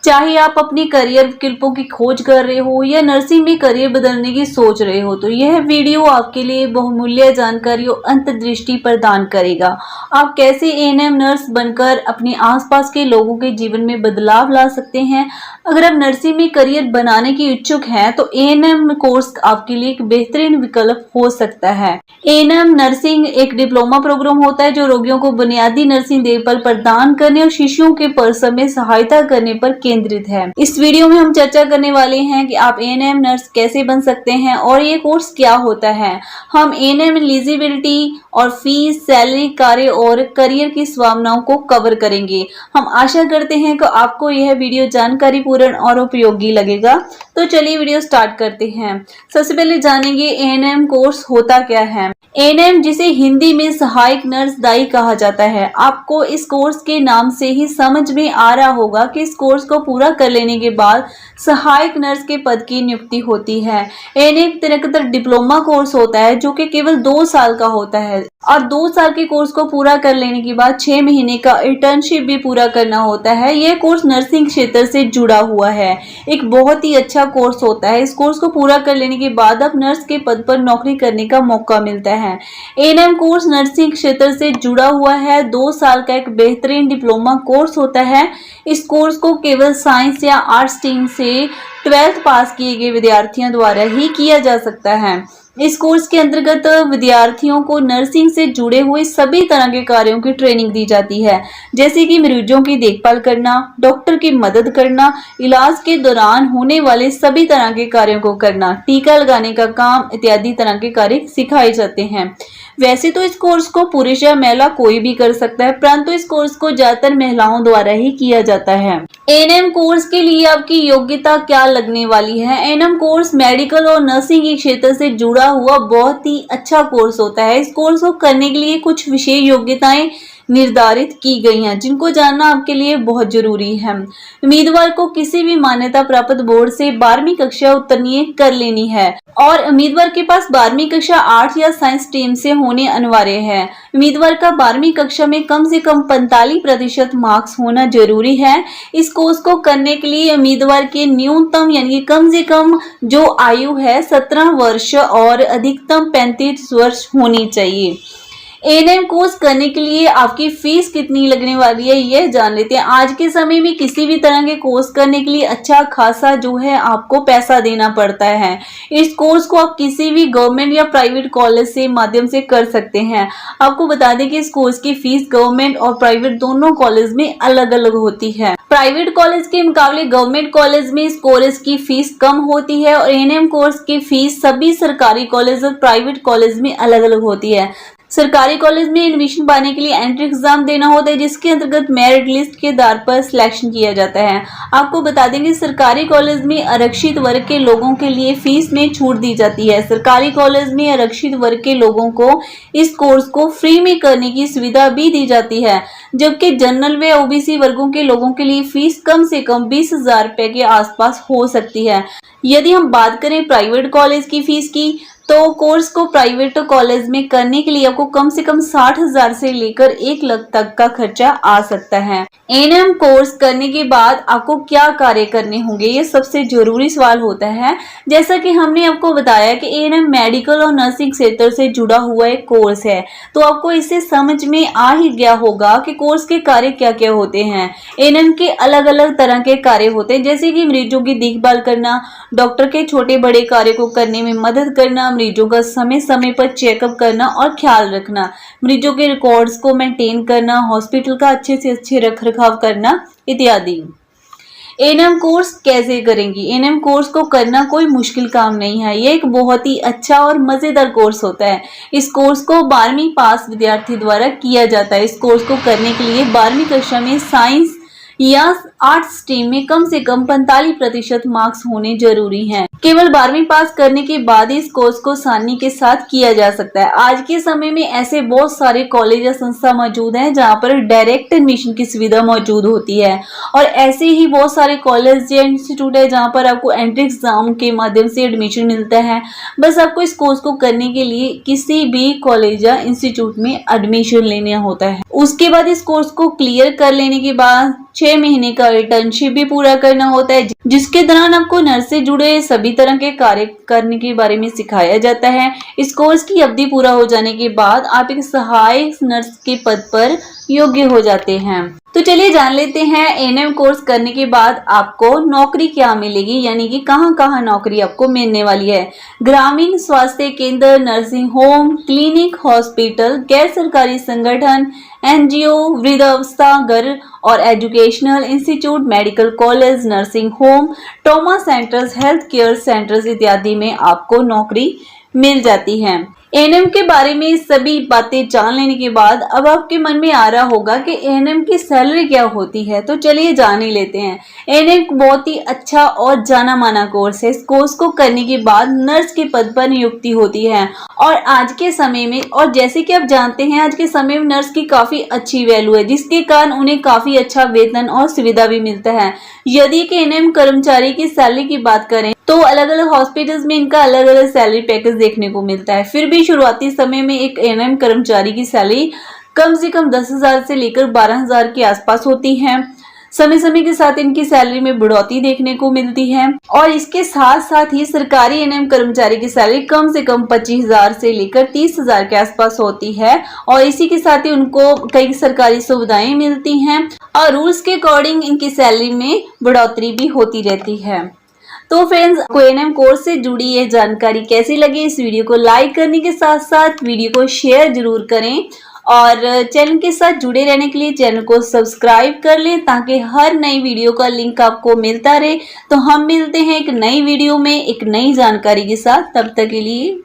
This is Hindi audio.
चाहे आप अपने करियर विकल्पों की खोज कर रहे हो या नर्सिंग में करियर बदलने की सोच रहे हो, तो यह वीडियो आपके लिए बहुमूल्य जानकारी और अंतर्दृष्टि प्रदान करेगा। आप कैसे एएनएम नर्स बनकर अपने आसपास के लोगों के जीवन में बदलाव ला सकते हैं। अगर आप नर्सिंग में करियर बनाने की इच्छुक हैं तो एएनएम कोर्स आपके लिए एक बेहतरीन विकल्प हो सकता है। एएनएम नर्सिंग एक डिप्लोमा प्रोग्राम होता है जो रोगियों को बुनियादी नर्सिंग देखभाल प्रदान करने और शिशुओं के प्रसव में सहायता करने पर केंद्रित है। इस वीडियो में हम चर्चा करने वाले हैं कि आप एएनएम नर्स कैसे बन सकते हैं और ये कोर्स क्या होता है। हम एएनएम एलिजिबिलिटी और फीस, सैलरी, कार्य और करियर की संभावनाओं को कवर करेंगे। हम आशा करते हैं कि आपको यह वीडियो जानकारी पूर्ण और उपयोगी लगेगा। तो चलिए वीडियो स्टार्ट करते हैं। सबसे पहले जानेंगे एएनएम कोर्स होता क्या है। एएनएम, जिसे हिंदी में सहायक नर्स दाई कहा जाता है, आपको इस कोर्स के नाम से ही समझ में आ रहा होगा कि इस कोर्स को पूरा कर लेने के बाद सहायक नर्स के पद की नियुक्ति होती है। एएनएम एक तरह का डिप्लोमा कोर्स होता है जो कि केवल 2 साल का होता है और 2 साल के कोर्स को पूरा कर लेने के बाद 6 महीने का इंटर्नशिप भी पूरा करना होता है। यह कोर्स नर्सिंग क्षेत्र से जुड़ा हुआ है, एक बहुत ही अच्छा कोर्स होता है। इस कोर्स को पूरा कर लेने के बाद अब नर्स के पद पर नौकरी करने का मौका मिलता है। एएनएम कोर्स नर्सिंग क्षेत्र से जुड़ा हुआ है, 2 साल का एक बेहतरीन डिप्लोमा कोर्स होता है। इस कोर्स को केवल साइंस या आर्ट्स स्ट्रीम से 12th पास किए गए विद्यार्थियों द्वारा ही किया जा सकता है। इस कोर्स के अंतर्गत विद्यार्थियों को नर्सिंग से जुड़े हुए सभी तरह के कार्यों की ट्रेनिंग दी जाती है, जैसे कि मरीजों की देखभाल करना, डॉक्टर की मदद करना, इलाज के दौरान होने वाले सभी तरह के कार्यों को करना, टीका लगाने का काम इत्यादि तरह के कार्य सिखाए जाते हैं। वैसे तो इस कोर्स को पुरुष या महिला कोई भी कर सकता है, परंतु इस कोर्स को ज्यादातर महिलाओं द्वारा ही किया जाता है। एएनएम कोर्स के लिए आपकी योग्यता क्या लगने वाली है। एएनएम कोर्स मेडिकल और नर्सिंग के क्षेत्र से जुड़ा हुआ बहुत ही अच्छा कोर्स होता है। इस कोर्स को करने के लिए कुछ विशेष योग्यताएं निर्धारित की गई हैं, जिनको जानना आपके लिए बहुत जरूरी है। उम्मीदवार को किसी भी मान्यता प्राप्त बोर्ड से 12वीं कक्षा उत्तीर्ण कर लेनी है और उम्मीदवार के पास 12वीं कक्षा आर्ट्स या साइंस स्ट्रीम से होने अनिवार्य है। उम्मीदवार का 12वीं कक्षा में कम से कम 45% मार्क्स होना जरूरी है। इस कोर्स को करने के लिए उम्मीदवार के न्यूनतम यानी कम से कम जो आयु है 17 वर्ष और अधिकतम 35 वर्ष होनी चाहिए। एएनएम कोर्स करने के लिए आपकी फीस कितनी लगने वाली है यह जान लेते हैं। आज के समय में किसी भी तरह के कोर्स करने के लिए अच्छा खासा जो है आपको पैसा देना पड़ता है। इस कोर्स को आप किसी भी गवर्नमेंट या प्राइवेट कॉलेज से माध्यम से कर सकते हैं। आपको बता दें कि इस कोर्स की फीस गवर्नमेंट और प्राइवेट दोनों कॉलेज में अलग अलग होती है। प्राइवेट कॉलेज के मुकाबले गवर्नमेंट कॉलेज में इस कोर्स की फीस कम होती है और एएनएम कोर्स की फीस सभी सरकारी कॉलेज और प्राइवेट कॉलेज में अलग अलग होती है। सरकारी कॉलेज में एडमिशन पाने के लिए एंट्री एग्जाम देना होता है, जिसके अंतर्गत मेरिट लिस्ट के आधार पर सिलेक्शन किया जाता है। आपको बता देंगे सरकारी कॉलेज में आरक्षित वर्ग के लोगों के लिए फीस में छूट दी जाती है। सरकारी कॉलेज में आरक्षित वर्ग के लोगों को इस कोर्स को फ्री में करने की सुविधा भी दी जाती है, जबकि जनरल व ओबीसी वर्गों के लोगों के लिए फीस कम से कम 20,000 रुपए के आसपास हो सकती है। यदि हम बात करें प्राइवेट कॉलेज की फीस की, तो कोर्स को प्राइवेट कॉलेज में करने के लिए आपको कम से कम 60,000 से लेकर 1 लाख तक का खर्चा आ सकता है। एएनएम कोर्स करने के बाद आपको क्या कार्य करने होंगे, ये सबसे जरूरी सवाल होता है। जैसा कि हमने आपको बताया कि एएनएम मेडिकल और नर्सिंग क्षेत्र से जुड़ा हुआ एक कोर्स है, तो आपको इससे समझ में आ ही गया होगा कि कोर्स के कार्य क्या क्या होते हैं। एएनएम के अलग अलग तरह के कार्य होते हैं, जैसे कि मरीजों की देखभाल करना, डॉक्टर के छोटे बड़े कार्य को करने में मदद करना, मरीजों का समय समय पर चेकअप करना और ख्याल रखना, मरीजों के रिकॉर्ड्स को मेंटेन करना, हॉस्पिटल का अच्छे से अच्छे रखरखाव करना इत्यादि। एएनएम कोर्स कैसे करेंगी। एएनएम कोर्स को करना कोई मुश्किल काम नहीं है, ये एक बहुत ही अच्छा और मजेदार कोर्स होता है। इस कोर्स को 12वीं पास विद्यार्थी द्वारा किया जाता है। इस कोर्स को करने के लिए 12वीं कक्षा में साइंस या आर्ट्स स्ट्रीम में कम से कम 45% मार्क्स होने जरूरी हैं। केवल 12वीं पास करने के बाद इस कोर्स को आसानी के साथ किया जा सकता है। आज के समय में ऐसे बहुत सारे कॉलेज या संस्था मौजूद हैं जहां पर डायरेक्ट एडमिशन की सुविधा मौजूद होती है, और ऐसे ही बहुत सारे कॉलेज या इंस्टीट्यूट है जहां पर आपको एंट्री एग्जाम के माध्यम से एडमिशन मिलता है। बस आपको इस कोर्स को करने के लिए किसी भी कॉलेज या इंस्टीट्यूट में एडमिशन लेना होता है। उसके बाद इस कोर्स को क्लियर कर लेने के बाद 6 महीने का का इंटर्नशिप भी पूरा करना होता है, जिसके दौरान आपको नर्स से जुड़े सभी तरह के कार्य करने के बारे में सिखाया जाता है। इस कोर्स की अवधि पूरा हो जाने के बाद आप एक सहायक नर्स के पद पर योग्य हो जाते हैं। तो चलिए जान लेते हैं एएनएम कोर्स करने के बाद आपको नौकरी क्या मिलेगी, यानी कि कहां कहां नौकरी आपको मिलने वाली है। ग्रामीण स्वास्थ्य केंद्र, नर्सिंग होम, क्लिनिक, हॉस्पिटल, गैर सरकारी संगठन, एनजीओ, वृद्धावस्था घर और educational institute, medical college, nursing home, trauma centres, health care centres इत्यादि में आपको नौकरी मिल जाती है। एएनएम के बारे में सभी बातें जान लेने के बाद अब आपके मन में आ रहा होगा कि एएनएम की सैलरी क्या होती है, तो चलिए जान ही लेते हैं। एएनएम बहुत ही अच्छा और जाना माना कोर्स है। इस कोर्स को करने के बाद नर्स के पद पर नियुक्ति होती है और आज के समय में, और जैसे कि आप जानते हैं, आज के समय में नर्स की काफी अच्छी वैल्यू है, जिसके कारण उन्हें काफी अच्छा वेतन और सुविधा भी मिलता है। यदि कि एएनएम कर्मचारी की सैलरी की बात करें तो अलग अलग हॉस्पिटल्स में इनका अलग अलग सैलरी पैकेज देखने को मिलता है। फिर भी शुरुआती समय में एक एएनएम कर्मचारी की सैलरी कम से कम 10,000 से लेकर 12,000 के आसपास होती है। समय समय के साथ इनकी सैलरी में बढ़ोतरी देखने को मिलती है और इसके साथ साथ ही सरकारी एएनएम कर्मचारी की सैलरी कम से कम 25,000 से लेकर 30,000 के आसपास होती है और इसी के साथ ही उनको कई सरकारी सुविधाएं मिलती हैं और रूल्स के अकॉर्डिंग इनकी सैलरी में बढ़ोतरी भी होती रहती है। तो फ्रेंड्स, आपको एएनएम कोर्स से जुड़ी ये जानकारी कैसी लगी? इस वीडियो को लाइक करने के साथ साथ वीडियो को शेयर जरूर करें और चैनल के साथ जुड़े रहने के लिए चैनल को सब्सक्राइब कर लें ताकि हर नई वीडियो का लिंक आपको मिलता रहे। तो हम मिलते हैं एक नई वीडियो में एक नई जानकारी के साथ, तब तक के लिए